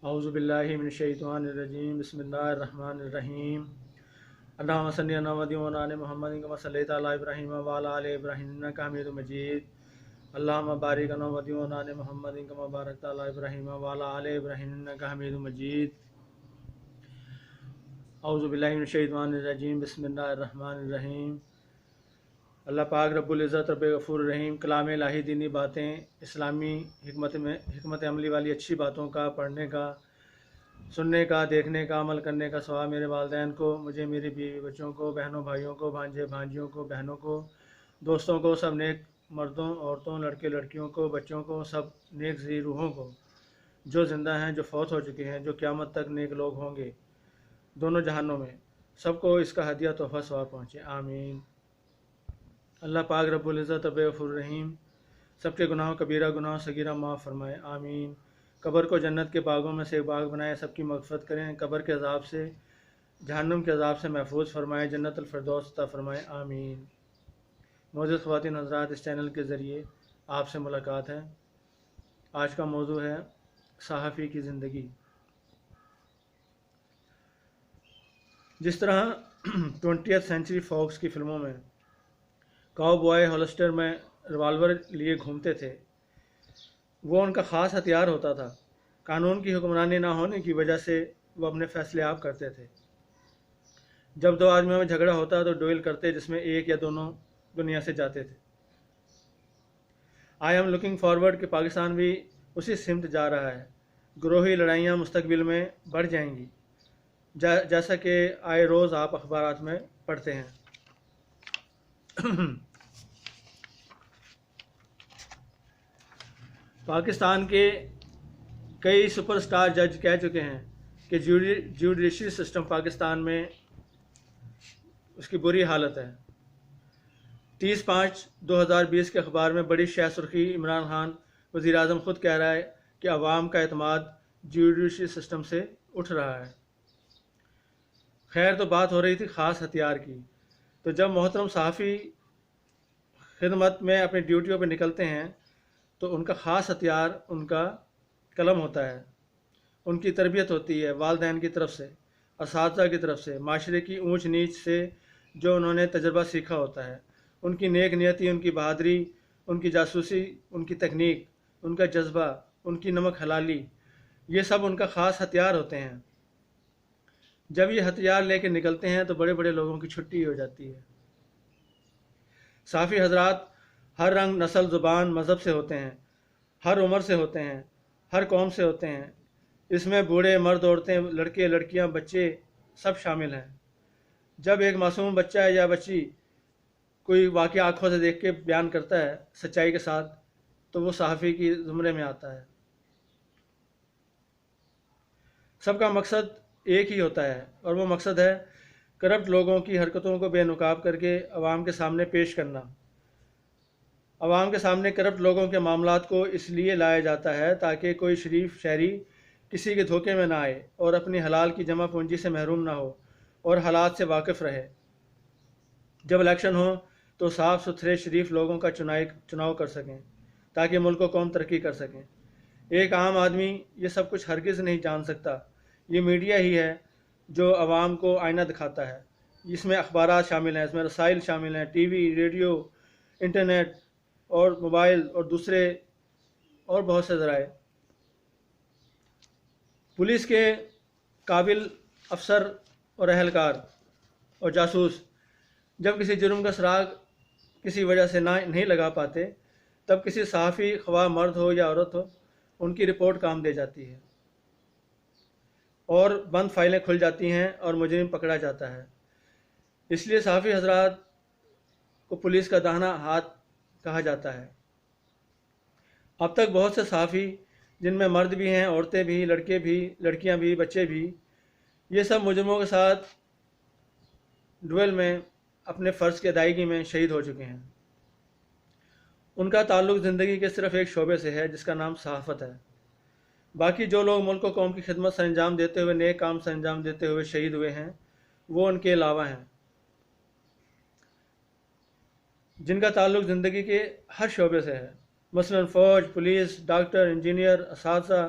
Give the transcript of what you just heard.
اعوذ باللہ من الشیطان الرجیم بسم اللہ الرحمن الرحیم اللہم صلی علی محمد و علی محمد کما صلیت علی ابراہیم و علی آل ابراہیم انک حمید مجید اللہم بارک علی محمد و علی محمد کما بارکت علی ابراہیم و علی آل ابراہیم انک حمید مجید اعوذ باللہ من الشیطان الرجیم بسم اللہ الرحمن الرحیم۔ اللہ پاک رب العزت رب غفور الرحیم کلام الہی دینی باتیں اسلامی حکمت عملی والی اچھی باتوں کا پڑھنے کا، سننے کا، دیکھنے کا، عمل کرنے کا ثواب میرے والدین کو، مجھے، میری بیوی بچوں کو، بہنوں بھائیوں کو، بھانجے بھانجیوں کو، بہنوں کو، دوستوں کو، سب نیک مردوں عورتوں لڑکے لڑکیوں کو، بچوں کو، سب نیک ذی روحوں کو جو زندہ ہیں، جو فوت ہو چکے ہیں، جو قیامت تک نیک لوگ ہوں گے دونوں جہانوں میں، سب کو اس کا ہدیہ تحفہ ثواب پہنچے، آمین۔ اللہ پاک رب العزت رب غفور الرحیم سب کے گناہوں کبیرہ گناہ صغیرہ معاف فرمائے، آمین۔ قبر کو جنت کے باغوں میں سے ایک باغ بنائے، سب کی مغفرت کریں، قبر کے عذاب سے، جہنم کے عذاب سے محفوظ فرمائے، جنت الفردوس عطا فرمائے، آمین۔ معزز خواتین حضرات، اس چینل کے ذریعے آپ سے ملاقات ہے۔ آج کا موضوع ہے صحافی کی زندگی۔ جس طرح 20th سینچری فاکس کی فلموں میں کاؤ بوائے ہولسٹر میں ریوالور لیے گھومتے تھے، وہ ان کا خاص ہتھیار ہوتا تھا۔ قانون کی حکمرانی نہ ہونے کی وجہ سے وہ اپنے فیصلے آپ کرتے تھے۔ جب دو آدمیوں میں جھگڑا ہوتا تو ڈویل کرتے، جس میں ایک یا دونوں دنیا سے جاتے تھے۔ آئی ایم لوکنگ فارورڈ کہ پاکستان بھی اسی سمت جا رہا ہے۔ گروہی لڑائیاں مستقبل میں بڑھ جائیں گی، جیسا کہ آئے روز آپ اخبارات میں پڑھتے ہیں۔ پاکستان کے کئی سپر سٹار جج کہہ چکے ہیں کہ جوڈیشری سسٹم پاکستان میں اس کی بری حالت ہے۔ 30/5/2020 کے اخبار میں بڑی شہ سرخی، عمران خان وزیر اعظم خود کہہ رہا ہے کہ عوام کا اعتماد جوڈیشری سسٹم سے اٹھ رہا ہے۔ خیر، تو بات ہو رہی تھی خاص ہتھیار کی، تو جب محترم صحافی خدمت میں اپنی ڈیوٹیوں پہ نکلتے ہیں تو ان کا خاص ہتھیار ان کا قلم ہوتا ہے۔ ان کی تربیت ہوتی ہے والدین کی طرف سے، اساتذہ کی طرف سے، معاشرے کی اونچ نیچ سے جو انہوں نے تجربہ سیکھا ہوتا ہے۔ ان کی نیک نیتی، ان کی بہادری، ان کی جاسوسی، ان کی تکنیک، ان کا جذبہ، ان کی نمک حلالی، یہ سب ان کا خاص ہتھیار ہوتے ہیں۔ جب یہ ہتھیار لے کے نکلتے ہیں تو بڑے بڑے لوگوں کی چھٹی ہو جاتی ہے۔ صحافی حضرات ہر رنگ، نسل، زبان، مذہب سے ہوتے ہیں، ہر عمر سے ہوتے ہیں، ہر قوم سے ہوتے ہیں۔ اس میں بوڑھے، مرد، عورتیں، لڑکے، لڑکیاں، بچے سب شامل ہیں۔ جب ایک معصوم بچہ یا بچی کوئی واقعہ آنکھوں سے دیکھ کے بیان کرتا ہے سچائی کے ساتھ تو وہ صحافی کی زمرے میں آتا ہے۔ سب کا مقصد ایک ہی ہوتا ہے، اور وہ مقصد ہے کرپٹ لوگوں کی حرکتوں کو بے نقاب کر کے عوام کے سامنے پیش کرنا۔ عوام کے سامنے کرپٹ لوگوں کے معاملات کو اس لیے لایا جاتا ہے تاکہ کوئی شریف شہری کسی کے دھوکے میں نہ آئے اور اپنی حلال کی جمع پونجی سے محروم نہ ہو اور حالات سے واقف رہے۔ جب الیکشن ہو تو صاف ستھرے شریف لوگوں کا چناؤ کر سکیں تاکہ ملک و قوم ترقی کر سکیں۔ ایک عام آدمی یہ سب کچھ ہرگز نہیں جان سکتا۔ یہ میڈیا ہی ہے جو عوام کو آئینہ دکھاتا ہے۔ اس میں اخبارات شامل ہیں، اس میں رسائل شامل ہیں، ٹی وی، ریڈیو، انٹرنیٹ اور موبائل اور دوسرے اور بہت سے ذرائع۔ پولیس کے قابل افسر اور اہلکار اور جاسوس جب کسی جرم کا سراغ کسی وجہ سے نہیں لگا پاتے تب کسی صحافی، خواہ مرد ہو یا عورت ہو، ان کی رپورٹ کام دے جاتی ہے اور بند فائلیں کھل جاتی ہیں اور مجرم پکڑا جاتا ہے۔ اس لیے صحافی حضرات کو پولیس کا داہنا ہاتھ کہا جاتا ہے۔ اب تک بہت سے صحافی، جن میں مرد بھی ہیں، عورتیں بھی، لڑکے بھی، لڑکیاں بھی، بچے بھی، یہ سب مجرموں کے ساتھ ڈویل میں اپنے فرض کی ادائیگی میں شہید ہو چکے ہیں۔ ان کا تعلق زندگی کے صرف ایک شعبے سے ہے جس کا نام صحافت ہے۔ باقی جو لوگ ملک و قوم کی خدمت سر انجام دیتے ہوئے، نیک کام سر انجام دیتے ہوئے شہید ہوئے ہیں، وہ ان کے علاوہ ہیں، جن کا تعلق زندگی کے ہر شعبے سے ہے، مثلا فوج، پولیس، ڈاکٹر، انجینئر، اساتذہ،